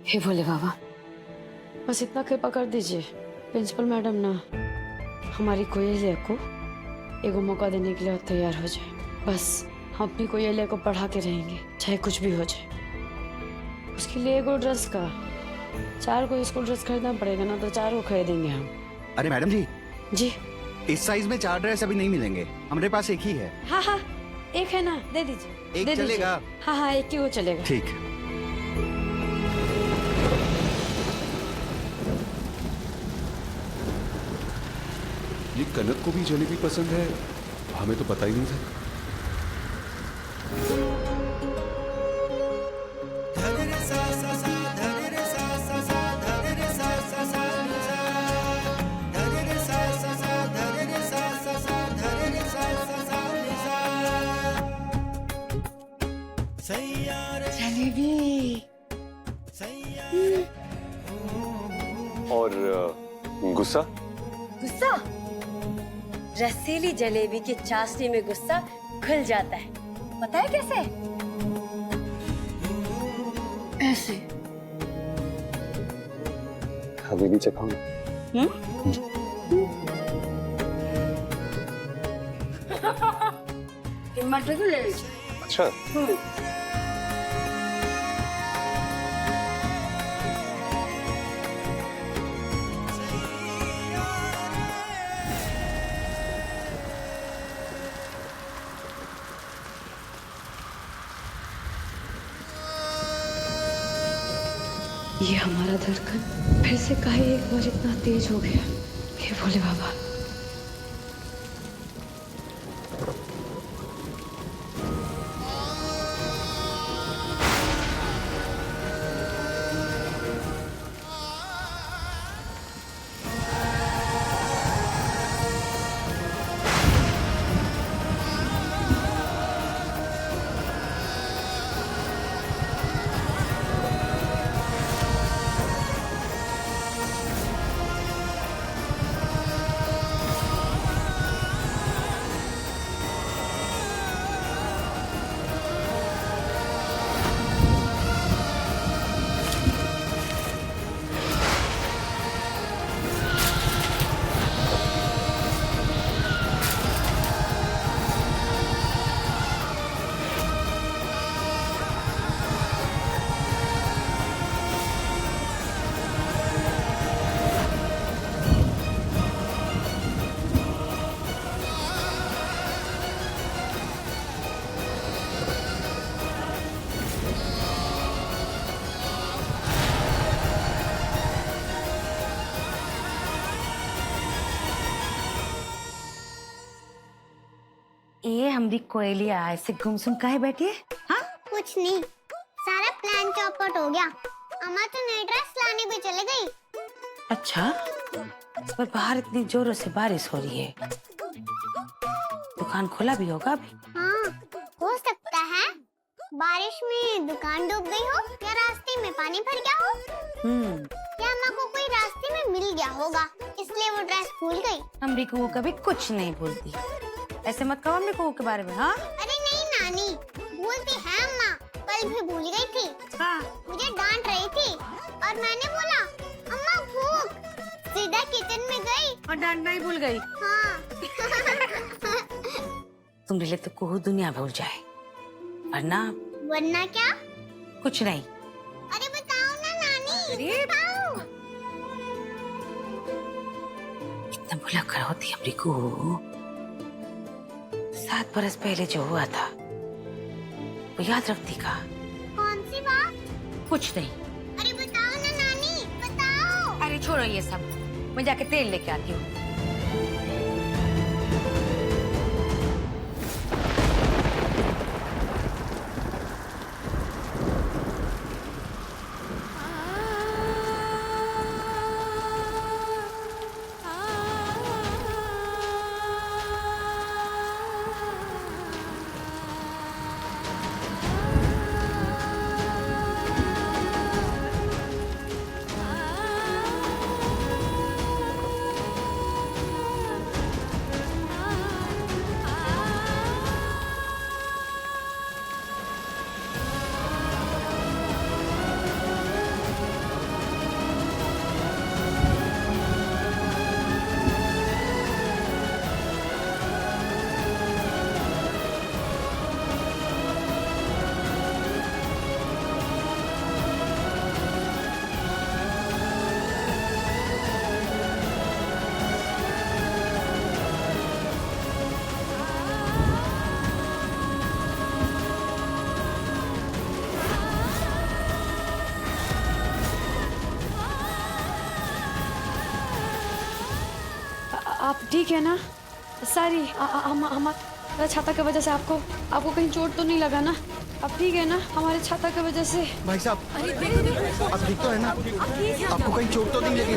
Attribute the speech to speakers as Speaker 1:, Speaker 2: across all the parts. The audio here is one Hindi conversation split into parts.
Speaker 1: हे भोले बाबा, बस इतना कृपा कर दीजिए प्रिंसिपल मैडम ना हमारी कोयलिया को एगो मौका देने के लिए तैयार हो जाए। बस हम अपनी कोयलिया को पढ़ा के रहेंगे, चाहे कुछ भी हो जाए। उसके लिए एगो ड्रेस का 4 को स्कूल ड्रेस खरीदना पड़ेगा ना, तो 4 को खरीदेंगे हम।
Speaker 2: अरे मैडम जी,
Speaker 1: जी
Speaker 2: इस साइज में 4 ड्रेस अभी नहीं मिलेंगे, हमारे पास एक ही है।
Speaker 1: हाँ हाँ, एक है ना, दे दीजिए।
Speaker 2: एक
Speaker 1: दे
Speaker 2: चलेगा?
Speaker 1: दीजिए। हाँ हाँ, एक ही वो चलेगा।
Speaker 2: ठीक।
Speaker 3: ये कनक को भी जलेबी पसंद है, हमें तो पता ही नहीं था।
Speaker 1: जलेबी
Speaker 3: और गुस्सा?
Speaker 4: गुस्सा? रसीली जलेबी की चाशनी में गुस्सा घुल जाता है। पता है कैसे?
Speaker 1: ऐसे।
Speaker 3: हवेली चखाऊं?
Speaker 4: टमाटर को ले लीजिए।
Speaker 3: अच्छा।
Speaker 1: ये हमारा धड़कन फिर से काहे एक बार इतना तेज हो गया। हे भोले बाबा।
Speaker 4: ये हमारी कोयलिया ऐसे गुमसुम काहे बैठी है? हाँ?
Speaker 5: कुछ नहीं, सारा प्लान चौपट हो गया। अम्मा तो नई ड्रेस लाने भी चले गई।
Speaker 4: अच्छा, पर बाहर इतनी जोरों से बारिश हो रही है, दुकान खुला भी होगा अभी।
Speaker 5: हाँ, हो सकता है बारिश में दुकान डूब गई हो या रास्ते में पानी भर गया हो। या अम्मा को कोई रास्ते में मिल गया होगा, इसलिए वो ड्रेस भूल गई।
Speaker 4: अमरी को वो कभी कुछ नहीं भूलती, ऐसे मत कहो अमरी को के बारे में। हाँ?
Speaker 5: अरे नहीं नानी, भूलती है अम्मा, कल भी भूल गई थी।
Speaker 4: हाँ।
Speaker 5: मुझे डांट रही थी और मैंने बोला अम्मा भूख, सीधा किचन में गई
Speaker 4: और डांटना ही भूल गई।
Speaker 5: हाँ।
Speaker 4: तुम्हारे लिए तो कोई दुनिया भूल जाए, वरना
Speaker 5: वरना क्या?
Speaker 4: कुछ नहीं।
Speaker 5: अरे बताओ ना नानी,
Speaker 4: अरे
Speaker 5: बताओ।
Speaker 4: कितना भुला कर होती है अमरी को। 7 बरस पहले जो हुआ था वो याद रखती का?
Speaker 5: कौन सी बात?
Speaker 4: कुछ नहीं।
Speaker 5: अरे बताओ ना नानी, बताओ।
Speaker 4: अरे छोड़ो ये सब, मैं जाके तेल लेके आती हूँ।
Speaker 1: आप ठीक है ना? सॉरी, हमारा छाता की वजह से आपको कहीं चोट तो नहीं लगा ना? आप ठीक है ना? हमारे छाता की वजह से।
Speaker 2: भाई साहब, आप ठीक तो है ना? आपको कहीं चोट तो नहीं लगी?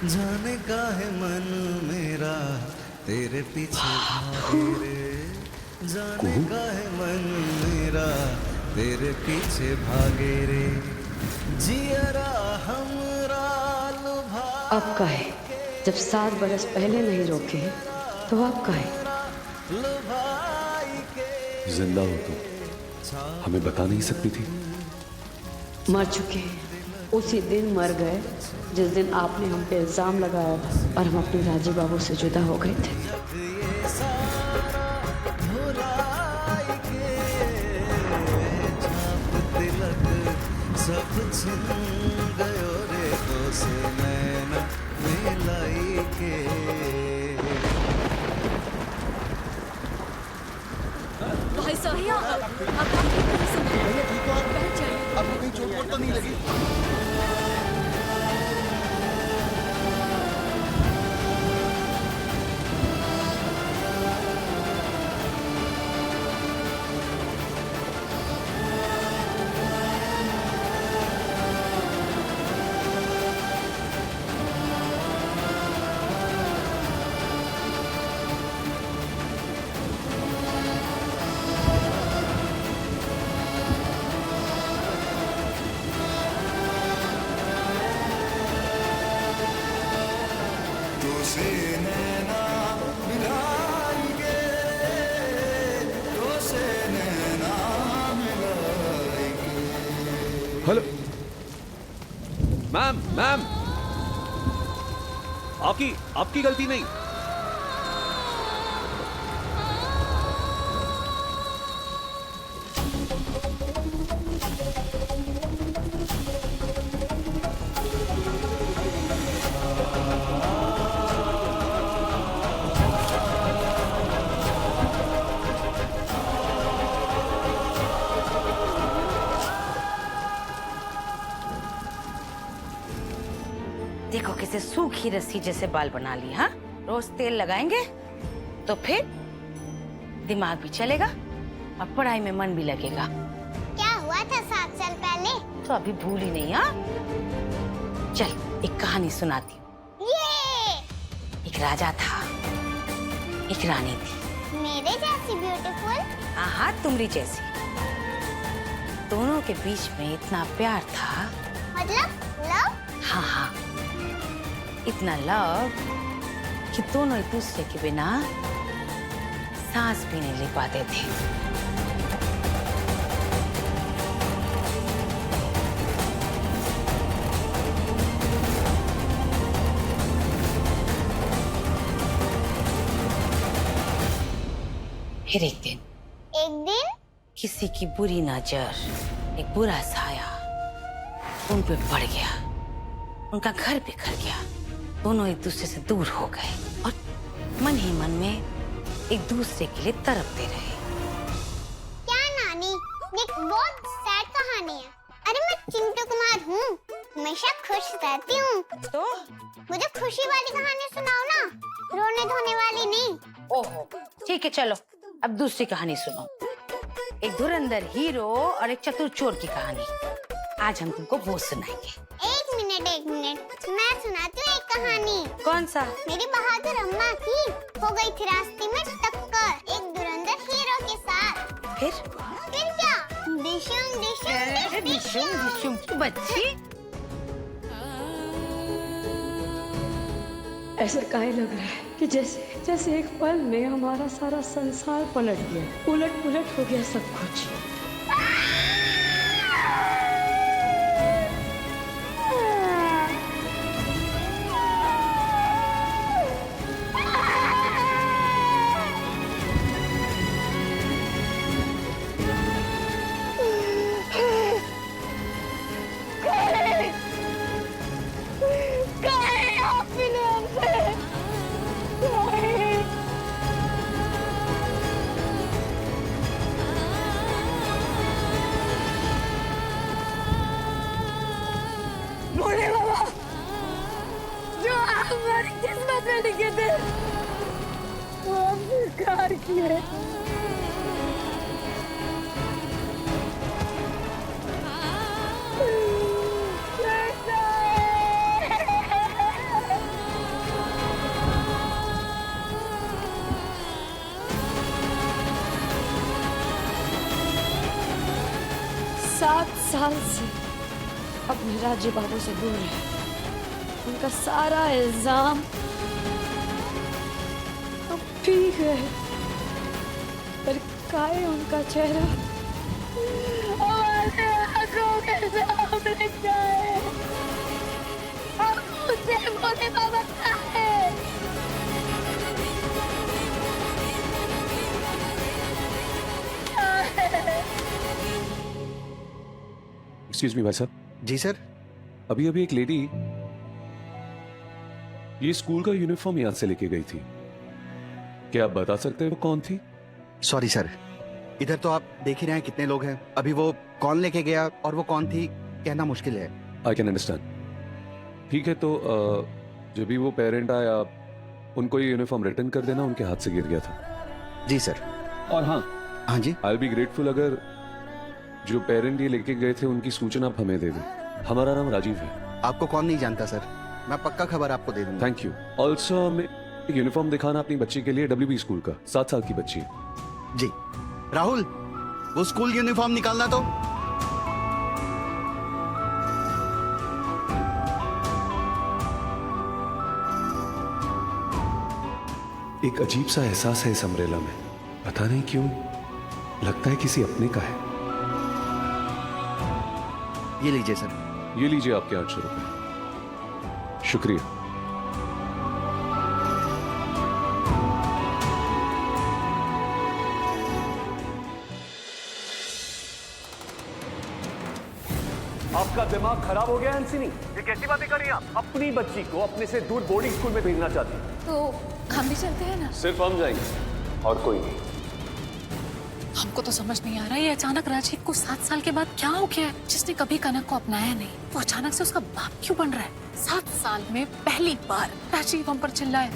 Speaker 6: जाने का है मन मेरा तेरे पीछे भागे रे, जाने का है मन मेरा तेरे पीछे भागे रे, जियरा हमरा लुभा।
Speaker 1: अब का है? जब 7 बरस पहले नहीं रोके तो अब का है?
Speaker 3: जिंदा हो तो हमें बता नहीं सकती थी?
Speaker 1: मर चुके हैं, उसी दिन मर गए जिस दिन आपने हम पे इल्जाम लगाया और हम अपने राजी बाबू से जुदा हो गए थे।
Speaker 6: सब छिन गयो रे तो से नैना मिलाई के।
Speaker 7: भाई साहिया,
Speaker 2: आपको कहीं चोट वोट तो नहीं लगी?
Speaker 3: हेलो मैम, मैम आपकी गलती नहीं।
Speaker 4: देखो कैसे सूखी रस्सी जैसे बाल बना ली। हाँ, रोज तेल लगाएंगे तो फिर दिमाग भी चलेगा और पढ़ाई में मन भी लगेगा।
Speaker 5: क्या हुआ था 7 साल पहले?
Speaker 4: तो अभी भूल ही नहीं। हाँ, चल एक कहानी सुनाती हूँ। एक राजा था, एक रानी थी।
Speaker 5: मेरे जैसी ब्यूटीफुल?
Speaker 4: हाँ हाँ, तुम्हारी जैसी। दोनों के बीच में इतना प्यार था।
Speaker 5: मतलब लव?
Speaker 4: हाँ हाँ, इतना लव कि दोनों एक दूसरे के बिना सांस भी नहीं ले पाते थे। फिर एक दिन
Speaker 5: एक दिन
Speaker 4: किसी की बुरी नजर, एक बुरा साया उन पे पड़ गया, उनका घर बिखर गया, दोनों एक दूसरे से दूर हो गए और मन ही मन में एक दूसरे के लिए तड़पते रहे।
Speaker 5: क्या नानी, ये एक बहुत सैड कहानी है। अरे मैं चिंटू कुमार हूँ, हमेशा खुश रहती हूँ।
Speaker 4: तो
Speaker 5: मुझे खुशी वाली कहानी सुनाओ ना, रोने धोने वाली नहीं।
Speaker 4: ओहो, ठीक है, चलो अब दूसरी कहानी सुनो। एक धुरंधर हीरो और एक चतुर चोर की कहानी। आज हम तुमको वो सुनाएंगे।
Speaker 5: एक मिनट, मैं सुनाती हूँ एक कहानी।
Speaker 4: कौन सा?
Speaker 5: मेरी बहादुर अम्मा की हो गई थी रास्ते में टक्कर एक धुरंधर हीरो के साथ।
Speaker 4: फिर
Speaker 5: क्या? डिशुम डिशुम
Speaker 4: डिशुम डिशुम की बच्ची।
Speaker 1: ऐसा काहे लग रहा है कि जैसे जैसे एक पल में हमारा सारा संसार पलट गया, उलट पुलट हो गया सब कुछ। साल से अपने राज्य बाबू से दूर है। उनका सारा इल्जाम अब ठीक है, पर काहे उनका चेहरा हमारे आंखों के सामने जाए। अब मुझे बोले बाबा है।
Speaker 3: एक्सक्यूज मी भाई साहब।
Speaker 2: जी सर।
Speaker 3: अभी अभी एक लेडी ये स्कूल का यूनिफॉर्म यहां से लेके गई थी, क्या आप बता सकते हैं वो कौन थी?
Speaker 2: सॉरी सर, इधर तो आप देख ही रहे हैं कितने लोग हैं। अभी वो कौन लेके गया और वो कौन थी कहना मुश्किल है।
Speaker 3: I can understand. ठीक है, तो जब भी वो पेरेंट आया उनको ये यूनिफॉर्म रिटर्न कर देना, उनके हाथ से गिर गया था।
Speaker 2: जी सर।
Speaker 3: और
Speaker 2: हाँ जी,
Speaker 3: आई बी ग्रेटफुल अगर जो पेरेंट ये लेके गए थे उनकी सूचना आप हमें दे दें। हमारा नाम राजीव है।
Speaker 2: आपको कौन नहीं जानता सर, मैं पक्का खबर आपको दे दूंगा।
Speaker 3: Thank you. ऑल्सो हमें एक यूनिफॉर्म दिखाना अपनी बच्ची के लिए, WB स्कूल का, 7 साल की बच्ची है।
Speaker 2: जी राहुल, वो स्कूल यूनिफॉर्म निकालना तो।
Speaker 3: एक अजीब सा एहसास है इस अम्ब्रेला में, पता नहीं क्यों, लगता है किसी अपने का है।
Speaker 2: ये लीजिए सर।
Speaker 3: ये लीजिए आपके 800 रुपए। शुक्रिया।
Speaker 8: आपका दिमाग खराब हो गया है एंसिनी? ये कैसी बातें कर रही हैं आप? अपनी बच्ची को अपने से दूर बोर्डिंग स्कूल में भेजना चाहती हैं।
Speaker 7: तो हम भी चलते हैं ना?
Speaker 3: सिर्फ हम जाएंगे और कोई नहीं।
Speaker 7: हमको तो समझ नहीं आ रहा है अचानक राजीव को 7 साल के बाद क्या हो गया है, जिसने कभी कनक को अपनाया नहीं, वो अचानक से उसका बाप क्यों बन रहा है? 7 साल में पहली बार राजीव हम पर चिल्लाए।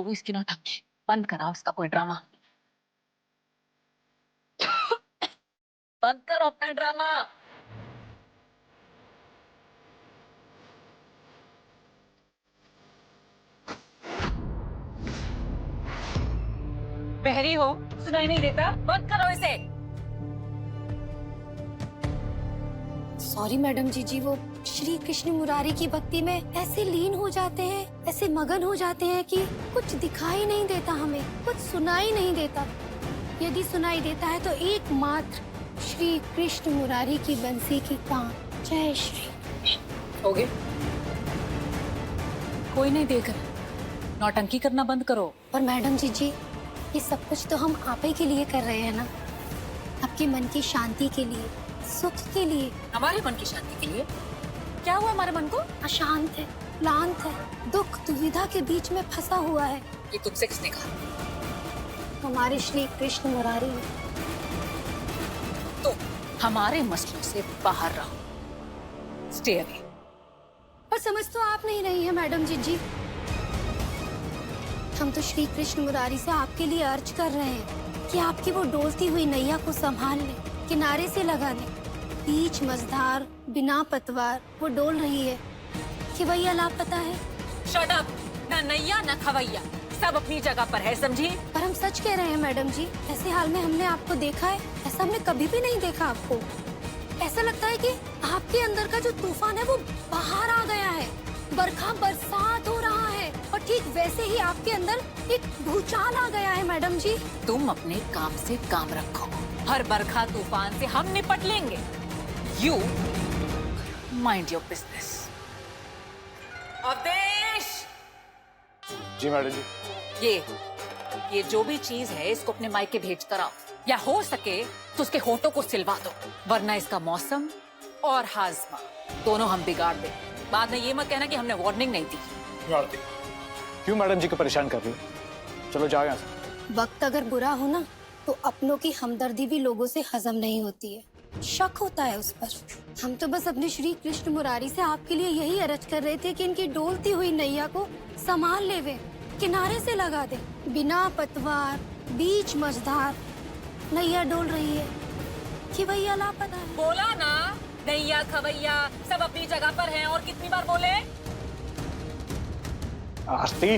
Speaker 7: इसकी ना धमकी बंद करा, उसका कोई ड्रामा बंद करो अपना ड्रामा।
Speaker 4: बहरी हो, सुनाई नहीं देता? बंद करो इसे।
Speaker 9: सॉरी मैडम जी वो श्री कृष्ण मुरारी की भक्ति में ऐसे लीन हो जाते हैं, ऐसे मगन हो जाते हैं कि कुछ दिखाई नहीं देता, हमें कुछ सुनाई नहीं देता। यदि सुनाई देता है तो एकमात्र श्री कृष्ण मुरारी की बंसी की तान। जय श्री।
Speaker 7: हो गए? कोई नहीं देख रहा, नौटंकी करना बंद करो।
Speaker 9: और मैडम जी ये सब कुछ तो हम आप ही के लिए कर रहे हैं ना, आपके मन की शांति के लिए, सुख के लिए।
Speaker 7: हमारे मन की शांति के लिए? क्या हुआ हमारे मन को?
Speaker 9: अशांत है, क्लांत है, दुख दुविधा के बीच में फंसा हुआ है।
Speaker 7: ये तुमसे किसने कहा?
Speaker 9: हमारे श्री कृष्ण मुरारी ने।
Speaker 7: तो हमारे मसलों से बाहर रहो, स्टे अवे।
Speaker 9: पर समझ तो आप नहीं रही है मैडम जी हम तो श्री कृष्ण मुरारी से आपके लिए अर्ज कर रहे हैं कि आपकी वो डोलती हुई नैया को संभाल ले, किनारे से लगा ले। बीच मझधार बिना पतवार वो डोल रही है कि भैया लापता है।
Speaker 7: Shut up! ना नैया ना खवैया, सब अपनी जगह पर है, समझी?
Speaker 9: पर हम सच कह रहे हैं मैडम जी, ऐसे हाल में हमने आपको देखा है, ऐसा हमने कभी भी नहीं देखा आपको। ऐसा लगता है कि आपके अंदर का जो तूफान है वो बाहर आ गया है, बरखा बरसात हो रहा है, और ठीक वैसे ही आपके अंदर एक भूचाल आ गया है मैडम जी।
Speaker 7: तुम अपने काम से काम रखो, हर बरखा तूफान से हम निपट लेंगे। You mind your business. Awadhesh!
Speaker 8: जी मैडम जी।
Speaker 7: ये जो भी चीज है इसको अपने मायके भेज कर आओ, या हो सके तो उसके होठों को सिलवा दो, वरना इसका मौसम और हाजमा दोनों हम बिगाड़ दें। बाद में ये मत कहना कि हमने वार्निंग नहीं दी।
Speaker 8: क्यों मैडम जी को परेशान कर रही हो? चलो जाओ यहाँ से।
Speaker 9: वक्त अगर बुरा हो ना तो अपनों की हमदर्दी भी लोगों से हजम नहीं होती है, शक होता है उस पर। हम तो बस अपने श्री कृष्ण मुरारी से आपके लिए यही अर्ज कर रहे थे कि इनकी डोलती हुई नैया को संभाल लेवे, किनारे से लगा दे। बिना पतवार बीच मझधार नैया डोल रही है कि भैया लापता है।
Speaker 7: बोला ना, नैया खवैया सब अपनी जगह पर हैं, और कितनी बार बोले?
Speaker 8: आरती,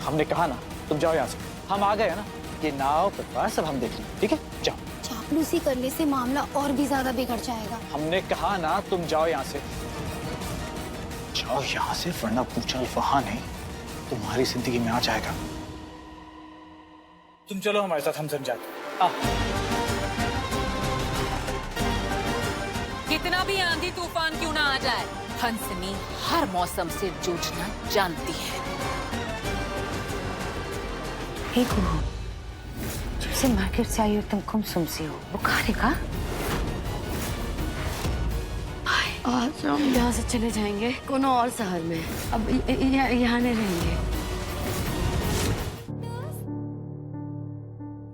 Speaker 8: हमने कहा ना तुम जाओ यहाँ से। हम आ गए ना, ये नाव पतवार सब हम देख लेंगे, ठीक है? जाओ।
Speaker 9: चापलूसी करने से मामला और भी ज्यादा बिगड़ जाएगा।
Speaker 8: हमने कहा ना तुम जाओ यहाँ से, जाओ यहाँ से, वरना भूचाल वहां नहीं तुम्हारी जिंदगी में आ जाएगा। तुम चलो हमारे साथ, हम समझाते।
Speaker 7: कितना भी आंधी तूफान क्यों ना आ जाए, हंसनी हर मौसम से जूझना जानती है।
Speaker 4: एक हो, जब से मार्केट से आई हो तुम गुमसुम सी हो, बुखार है का?
Speaker 1: आज हम यहाँ से चले जाएंगे कोनो और शहर में, अब यहाँ नहीं रहेंगे।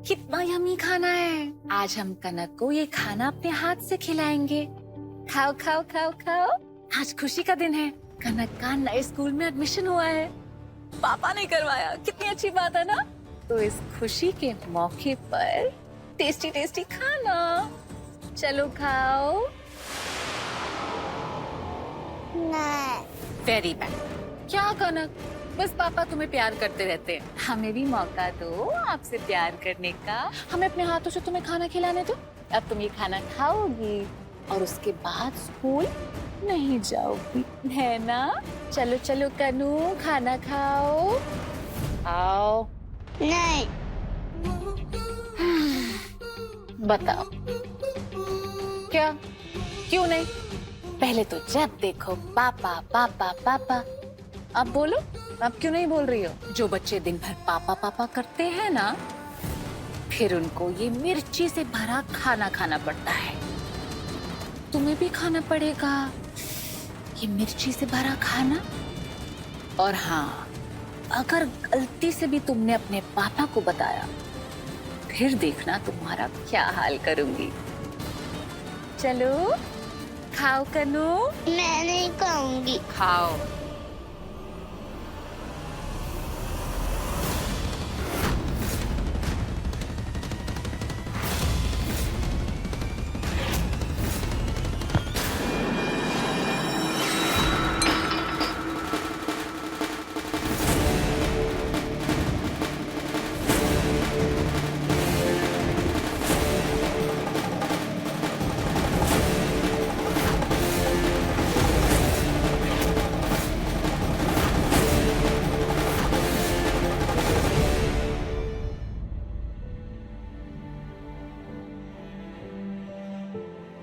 Speaker 7: कितना यम्मी खाना है। आज हम कनक को ये खाना अपने हाथ से खिलाएंगे। खाओ खाओ खाओ खाओ। आज खुशी का दिन है, कनक का नए स्कूल में एडमिशन हुआ है। पापा ने करवाया, कितनी अच्छी बात है ना। तो इस खुशी के मौके पर टेस्टी टेस्टी खाना, चलो खाओ।
Speaker 5: नहीं।
Speaker 7: Very bad. क्या कनक, बस पापा तुम्हें प्यार करते रहते हैं, हमें भी मौका दो आपसे प्यार करने का। हमें अपने हाथों से तुम्हें खाना खिलाने दो। अब तुम ये खाना खाओगी और उसके बाद स्कूल नहीं जाओगी, है ना? चलो चलो कनू, खाना खाओ। आओ।
Speaker 5: नहीं।
Speaker 7: बताओ क्या, क्यों नहीं? पहले तो जब देखो पापा पापा पापा। अब बोलो, अब क्यों नहीं बोल रही हो? जो बच्चे दिन भर पापा पापा करते हैं ना, फिर उनको ये मिर्ची से भरा खाना खाना पड़ता है। तुम्हें भी खाना पड़ेगा ये मिर्ची से भरा खाना। और हाँ, अगर गलती से भी तुमने अपने पापा को बताया, फिर देखना तुम्हारा क्या हाल करूंगी। चलो खाओ कनू।
Speaker 5: मैं नहीं खाऊंगी।
Speaker 7: खाओ।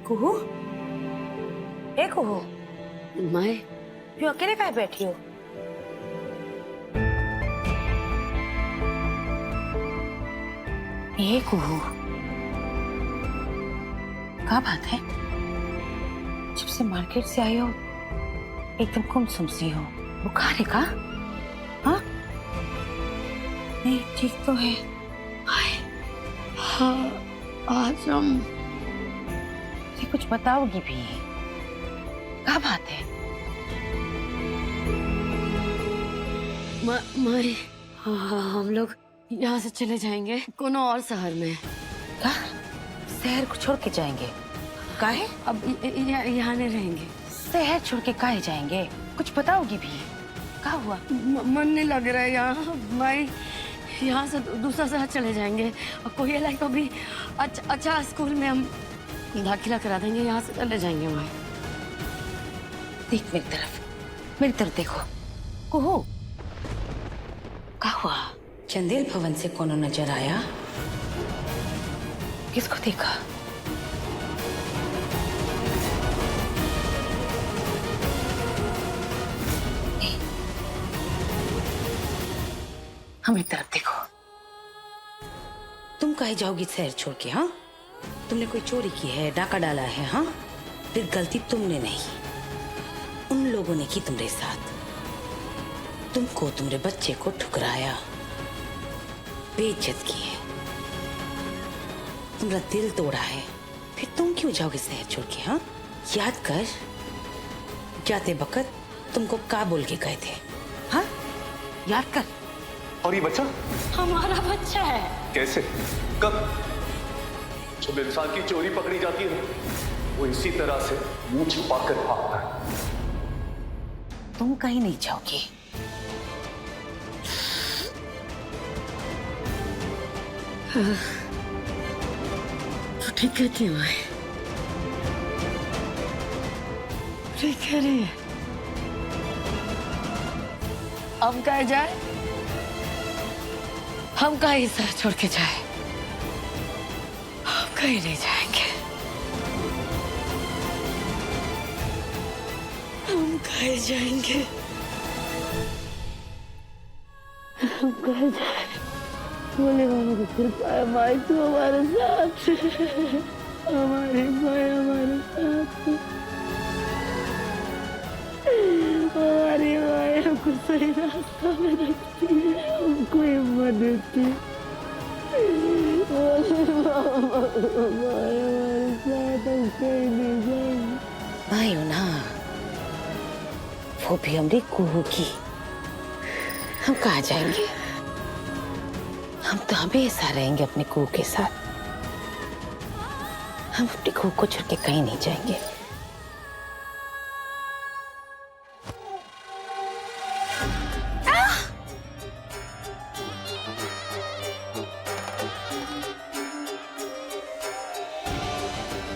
Speaker 4: कुहू, ए कुहू,
Speaker 1: माए
Speaker 4: क्यों अकेले काहे बैठी हो? ये कुहू, क्या बात है? जब से मार्केट से आई हो एकदम गुमसुम सी हो, बुखार है का? हाँ नहीं ठीक तो है।
Speaker 1: हाँ, आज हम
Speaker 4: ये कुछ बताओगी भी? क्या बात है?
Speaker 1: माए हाँ, हम लोग यहाँ से चले जाएंगे कोनो और शहर में।
Speaker 4: क्या शहर को छोड़ के जाएंगे? काहे?
Speaker 1: अब यहाँ नहीं रहेंगे।
Speaker 4: शहर छोड़ के काहे जाएंगे? कुछ बताओगी भी? क्या हुआ?
Speaker 1: मन नहीं लग रहा है यहाँ माई। यहाँ से दूसरा शहर चले जाएंगे और कोई को भी अच्छा स्कूल में हम दाखिला करा देंगे। यहाँ से चले जाएंगे माई।
Speaker 4: देख मेरी तरफ देखो। कुहू, क्या हुआ? चंदेल भवन से कौन नजर आया? किसको देखा? हमें तरफ देखो। तुम कहे जाओगी शहर छोड़ के? हाँ, तुमने कोई चोरी की है, डाका डाला है? हाँ, फिर गलती तुमने नहीं, उन लोगों ने की तुम्हारे साथ। तुमको तुम्हारे बच्चे को ठुकराया, बेइज्जत की है, तुम्हारा दिल तोड़ा है, फिर तुम क्यों जाओगे शहर छोड़ के? हाँ, याद कर जाते वक्त तुमको क्या बोल के गए थे? हाँ, याद कर।
Speaker 8: और ये बच्चा
Speaker 1: हमारा बच्चा है।
Speaker 8: कैसे, कब? जब इंसान की चोरी पकड़ी जाती है वो इसी तरह से मुंह छुपा कर भागता है।
Speaker 4: तुम कहीं नहीं जाओगे।
Speaker 1: तो ठीक कहती है माए, ठीक कह रही है। हम कहे जाए, हम कहीं शहर छोड़ के जाए? हम कहीं नहीं जाएंगे। हम कहीं जाएंगे? हम कहीं जाए? बोले मामा की कृपा है माई, तू हमारे साथ है। हमारी माई हमारे साथ है। हमारी माई हमको सही रास्ता में रखती है, हमको हिम्मत देती है। बोले मामा हमारे साथ, हम कहीं नहीं जाएंगे।
Speaker 4: माई हो ना, वो भी हमारी कुहू की। हम कहाँ जाएंगे? हम तो हमेशा रहेंगे अपने कुहू के साथ। हम अपनी कुहू को छोड़ के कहीं नहीं जाएंगे।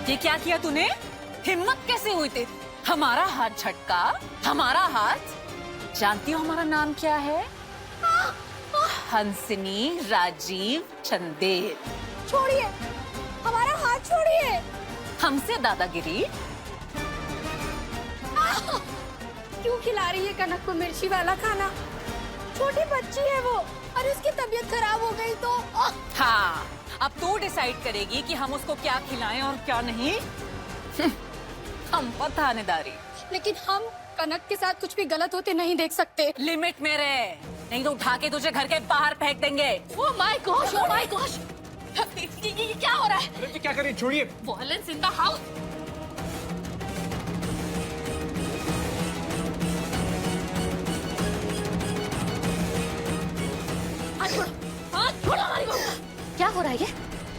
Speaker 7: ये क्या किया तूने? हिम्मत कैसे हुई तेरी? हमारा हाथ झटका, हमारा हाथ। जानती हो हमारा नाम क्या है? हंसिनी राजीव चंदेल।
Speaker 9: छोड़िए, हमारा हाथ छोड़िए।
Speaker 7: हमसे दादागिरी?
Speaker 9: क्यों खिला रही है कनक को मिर्ची वाला खाना? छोटी बच्ची है वो, और उसकी तबीयत खराब हो गई तो।
Speaker 7: हाँ, अब तू डिसाइड करेगी कि हम उसको क्या खिलाएं और क्या नहीं। हम पर थानेदारी।
Speaker 9: लेकिन हम कनक के साथ कुछ भी गलत होते नहीं देख सकते।
Speaker 7: लिमिट में रहे, नहीं तो उठा के तुझे घर के बाहर फेंक देंगे।
Speaker 9: ओह my gosh, oh my gosh, ये क्या हो रहा है?
Speaker 8: अरे क्या करें, छोड़िए।
Speaker 7: Violence in the house।
Speaker 9: क्या हो रहा है ये?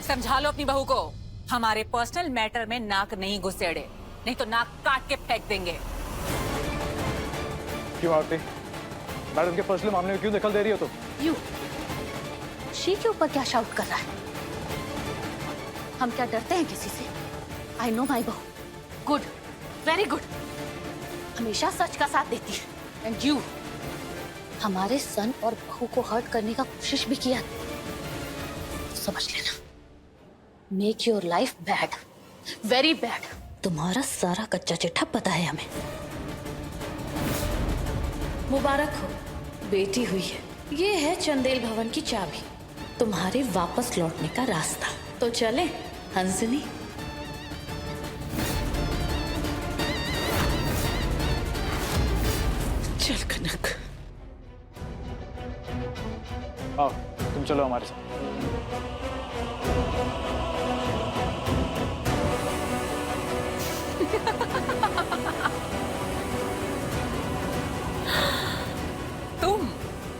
Speaker 7: समझा लो अपनी बहू को, हमारे पर्सनल मैटर में नाक नहीं घुसेड़े, नहीं तो नाक काट के फेंक देंगे।
Speaker 8: क्यों आरती, मैडम के पर्सनल मामले में क्यों दखल दे रही हो तुम?
Speaker 9: यू शी के ऊपर क्या शाउट कर रहा है? हम क्या डरते हैं किसी से? आई नो माई बहू, गुड, वेरी गुड, हमेशा सच का साथ देती है। एंड यू हमारे सन और बहू को हर्ट करने का कोशिश भी किया, समझ लेना, make your life bad, very bad.
Speaker 10: तुम्हारा सारा कच्चा चिट्ठा पता है हमें। मुबारक हो, बेटी हुई है। ये है चंदेल भवन की चाबी, तुम्हारे वापस लौटने का रास्ता। तो चले हंसनी। चल कनक।
Speaker 11: आओ तुम चलो हमारे साथ।
Speaker 7: तुम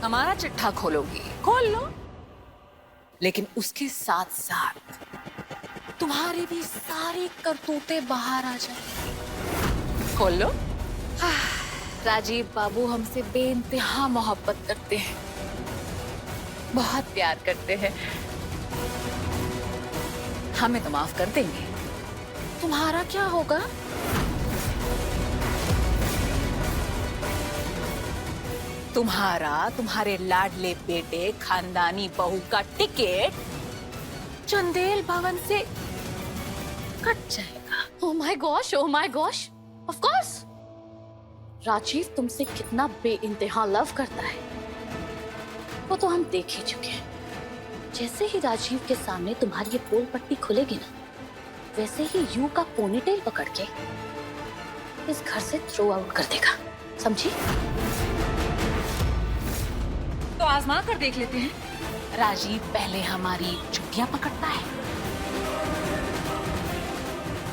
Speaker 7: हमारा चिट्ठा खोलोगी? खोल लो, लेकिन उसके साथ साथ तुम्हारी भी सारी करतूतें बाहर आ जाए। खोल लो। राजीव बाबू हमसे बेइंतहा मोहब्बत करते हैं, बहुत प्यार करते हैं। हमें तो माफ कर देंगे, तुम्हारा क्या होगा? तुम्हारा, तुम्हारे लाडले बेटे खानदानी बहू का टिकट चंदेल भवन से कट जाएगा।
Speaker 10: Oh my gosh, oh my gosh, of course. Rajiv तुमसे कितना बेइंतहा लव करता है वो तो हम देख ही चुके हैं। जैसे ही राजीव के सामने तुम्हारी ये पोल पट्टी खुलेगी ना, वैसे ही यू का पोनीटेल पकड़ के इस घर से थ्रो आउट कर देगा, समझी?
Speaker 7: तो आजमा कर देख लेते हैं। राजीव पहले हमारी चुटियां पकड़ता है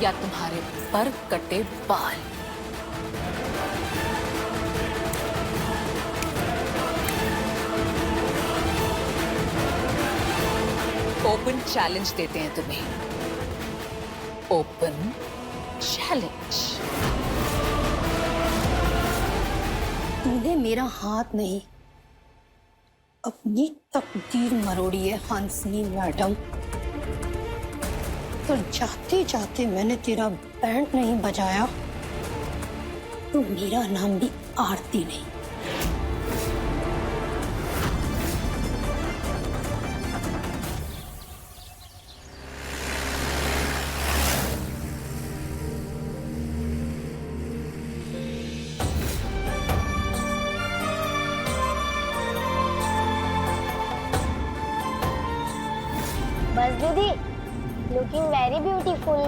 Speaker 7: या तुम्हारे पर कटे बाल? ओपन चैलेंज देते हैं तुम्हें, ओपन चैलेंज।
Speaker 9: तूने मेरा हाथ नहीं, अपनी तकदीर मरोड़ी है हंसनी मैडम। तो जाते जाते मैंने तेरा बैंड नहीं बजाया तो मेरा नाम भी आरती नहीं।
Speaker 5: बस दीदी, लुकिंग वेरी ब्यूटीफुल।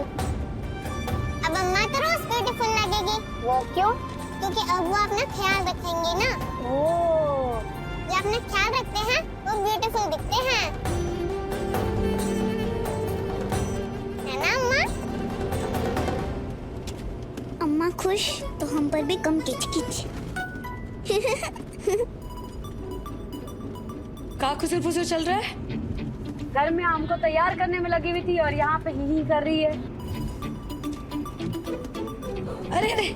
Speaker 5: अब अम्मा तो रोज ब्यूटीफुल लगेगी। वो क्यों? क्योंकि अब वो अपना ख्याल रखेंगे ना। ओह, जो अपना ख्याल रखते हैं वो ब्यूटीफुल दिखते हैं, है ना अम्मा? अम्मा खुश तो हम पर भी कम किच-किच।
Speaker 1: का खुसर फुसर चल रहा है? घर में हमको तैयार करने में लगी हुई थी और यहाँ पे ही कर रही है। अरे अरे,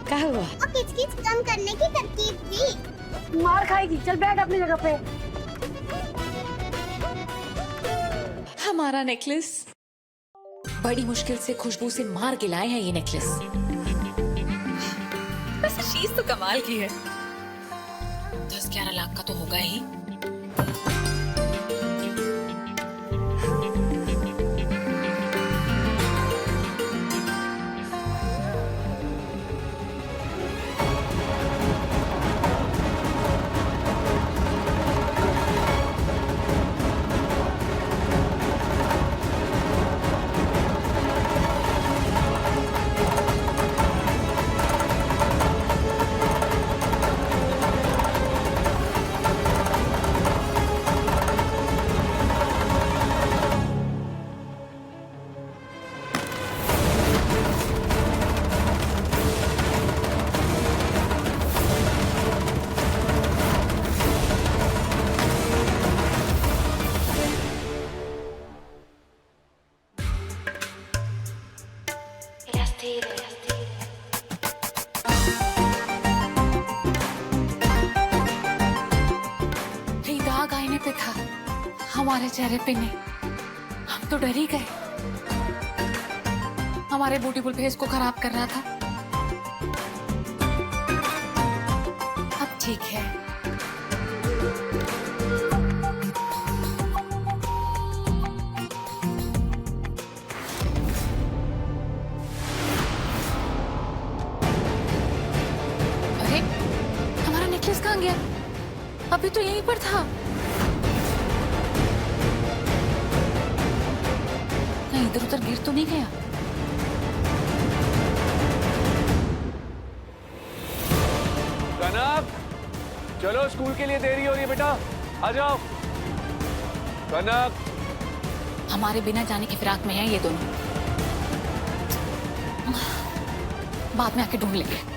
Speaker 1: क्या हुआ?
Speaker 5: वो किच-किच कम करने की तरकीब थी।
Speaker 1: मार खाएगी, चल बैठ अपनी जगह पे।
Speaker 7: हमारा नेकलेस बड़ी मुश्किल से खुशबू से मार के लाए हैं। ये नेकलेस वैसे चीज तो कमाल की है। 10-11 लाख का तो होगा ही। पे था, हमारे चेहरे पे नहीं। हम तो डर ही गए। हमारे ब्यूटीफुल फेस को खराब कर रहा था। अब ठीक है। अभी तो यहीं पर था। नहीं, इधर उधर गिर तो नहीं गया?
Speaker 8: कनक, चलो स्कूल के लिए देरी हो रही है बेटा, आ जाओ। कनक,
Speaker 7: हमारे बिना जाने की फिराक में हैं ये दोनों। बाद में आके ढूंढ लेंगे।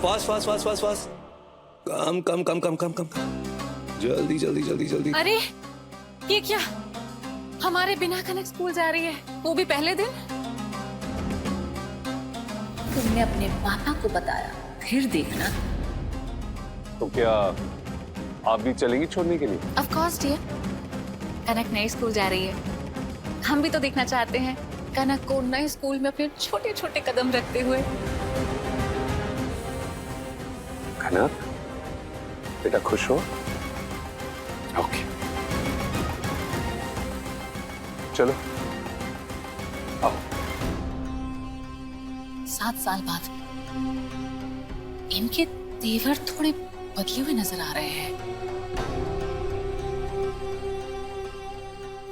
Speaker 12: Fast fast fast fast fast, come come come come come come, जल्दी जल्दी जल्दी जल्दी।
Speaker 7: अरे ये क्या, हमारे बिना कनक स्कूल जा रही है, वो भी पहले दिन। तुमने अपने पापा को बताया, फिर देखना।
Speaker 8: तो क्या आप भी चलेंगी छोड़ने के लिए?
Speaker 7: ऑफ कोर्स डियर, कनक नए स्कूल जा रही है। हम भी तो देखना चाहते हैं कनक को नए स्कूल में अपने छोटे छोटे कदम रखते हुए।
Speaker 8: कनक, बेटा खुश हो? ओके, चलो आओ।
Speaker 7: 7 साल बाद इनके तेवर थोड़े बदले हुए नजर आ रहे हैं।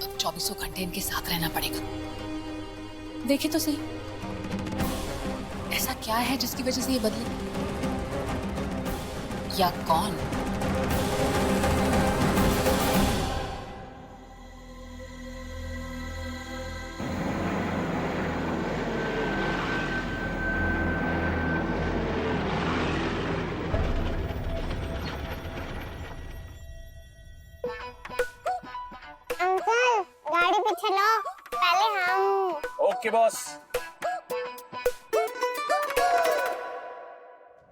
Speaker 7: अब 24 घंटे इनके साथ रहना पड़ेगा। देखे तो सही, ऐसा क्या है जिसकी वजह से ये बदले, या कौन?
Speaker 5: अंकल, गाड़ी पे चलो, पहले हम।
Speaker 8: Okay boss.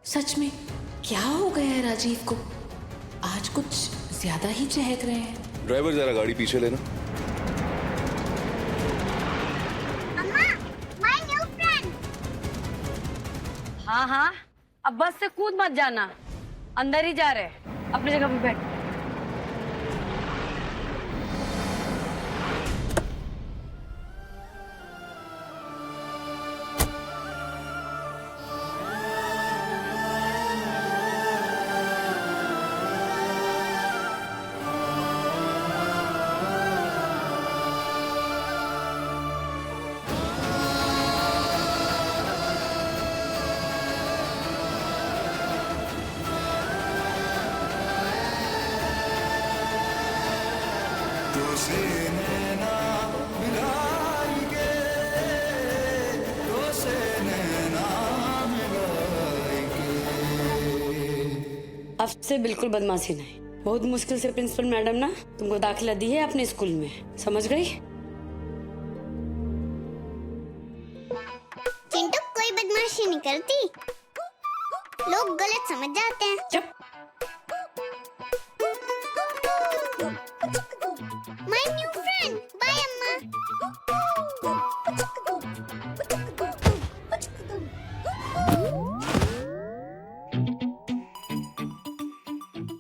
Speaker 7: सच में क्या हो गया है राजीव को? आज कुछ ज्यादा ही चहक रहे हैं।
Speaker 12: ड्राइवर जरा गाड़ी पीछे लेना।
Speaker 5: अम्मा, my new friend।
Speaker 1: हाँ हाँ, अब बस से कूद मत जाना, अंदर ही जा रहे हैं, अपनी जगह पे बैठ। अब से बिल्कुल बदमाशी नहीं। बहुत मुश्किल से प्रिंसिपल मैडम ना तुमको दाखिला दी है अपने स्कूल में, समझ गई?
Speaker 5: चिंटू कोई बदमाशी नहीं करती, लोग गलत समझ जाते हैं।
Speaker 1: चुप।
Speaker 5: My new friend, bye अम्मा।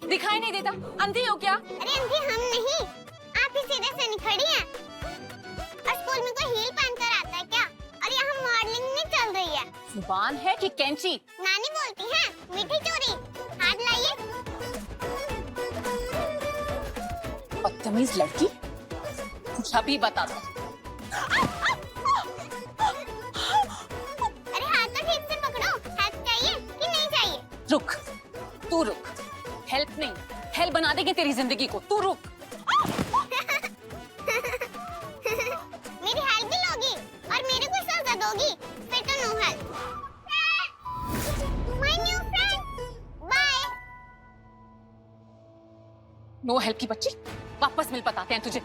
Speaker 7: दिखाई नहीं देता, अंधी हो क्या?
Speaker 5: अरे अंधी हम नहीं, आप ही सीधे से निखड़ी हैं। और स्कूल में कोई हील पहनकर आता है क्या? और यहाँ मॉडलिंग नहीं चल रही है।
Speaker 7: जुबान है कि कैंची?
Speaker 5: नानी बोलती है, मीठी चोरी। हाथ लाइए।
Speaker 7: बदतमीज लड़की, अभी बता दो।
Speaker 5: अरे हाथ तो ठीक से पकड़ो। हेल्प चाहिए कि नहीं चाहिए?
Speaker 7: रुक, तू रुक। हेल्प नहीं, हेल्प बना देगी तेरी जिंदगी को। तू रुक।
Speaker 5: मेरी हेल्प भी लोगी और मेरे को सजा दोगी, फिर तो no help. My new friend, bye।
Speaker 7: No help की बच्ची, वापस मिल बताते हैं तुझे।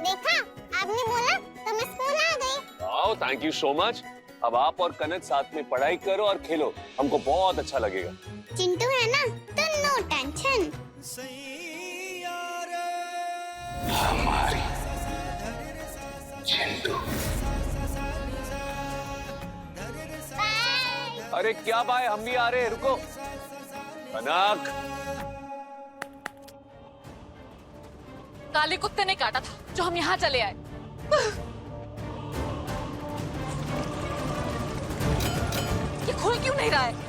Speaker 5: देखा, आपने बोला तो मैं स्कूल आ गई।
Speaker 8: Wow, thank you so much. अब आप और कनक साथ में पढ़ाई करो और खेलो, हमको बहुत अच्छा लगेगा।
Speaker 5: चिंटू है ना, तो नो टेंशन।
Speaker 12: हमारी चिंटू।
Speaker 8: अरे क्या भाई, हम भी आ रहे हैं, रुको। कनक,
Speaker 7: काले कुत्ते ने काटा था जो हम यहाँ चले आए। ये खुल क्यों नहीं रहा है?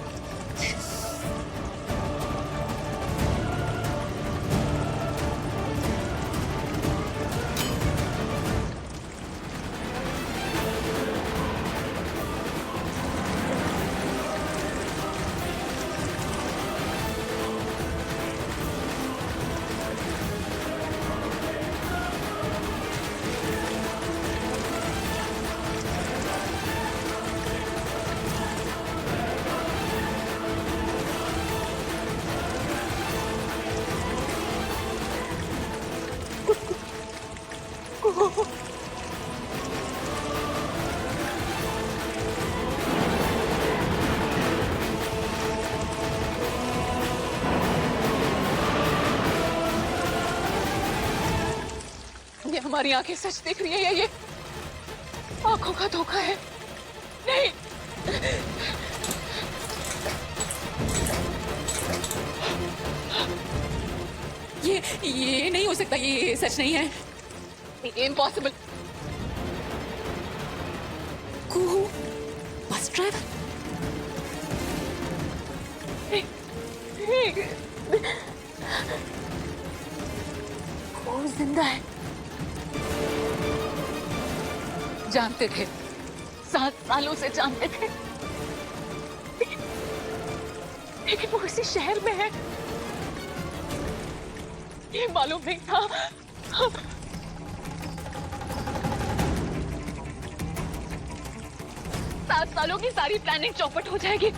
Speaker 7: ये हमारी आंखें सच देख रही है या ये आंखों का धोखा है? नहीं, ये नहीं हो सकता, ये सच नहीं है, इम्पॉसिबल। कुहू बस ड्राइवर, कुहू जिंदा है। जानते थे, 7 सालों से जानते थे, लेकिन वो इसी शहर में है, ये मालूम नहीं था। 7 सालों की सारी प्लानिंग चौपट हो जाएगी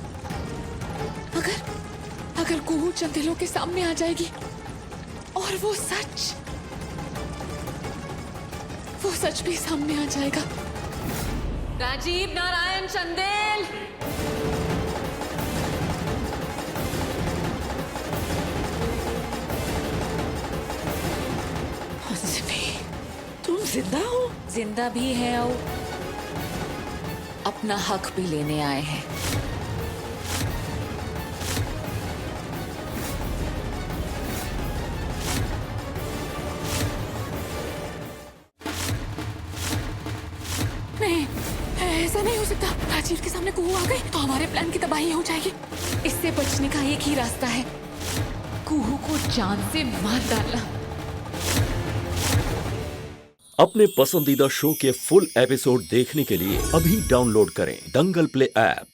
Speaker 7: अगर कुहू चंदेलों के सामने आ जाएगी और वो सच भी सामने आ जाएगा। राजीव नारायण चंदेल,
Speaker 10: तुम जिंदा हो?
Speaker 7: जिंदा भी है और अपना हक भी लेने आए हैं। नहीं, ऐसा नहीं हो सकता। राजीव के सामने कुहू आ गई तो हमारे प्लान की तबाही हो जाएगी। इससे बचने का एक ही रास्ता है, कुहू को जान से मार डालना।
Speaker 13: अपने पसंदीदा शो के फुल एपिसोड देखने के लिए अभी डाउनलोड करें दंगल प्ले ऐप।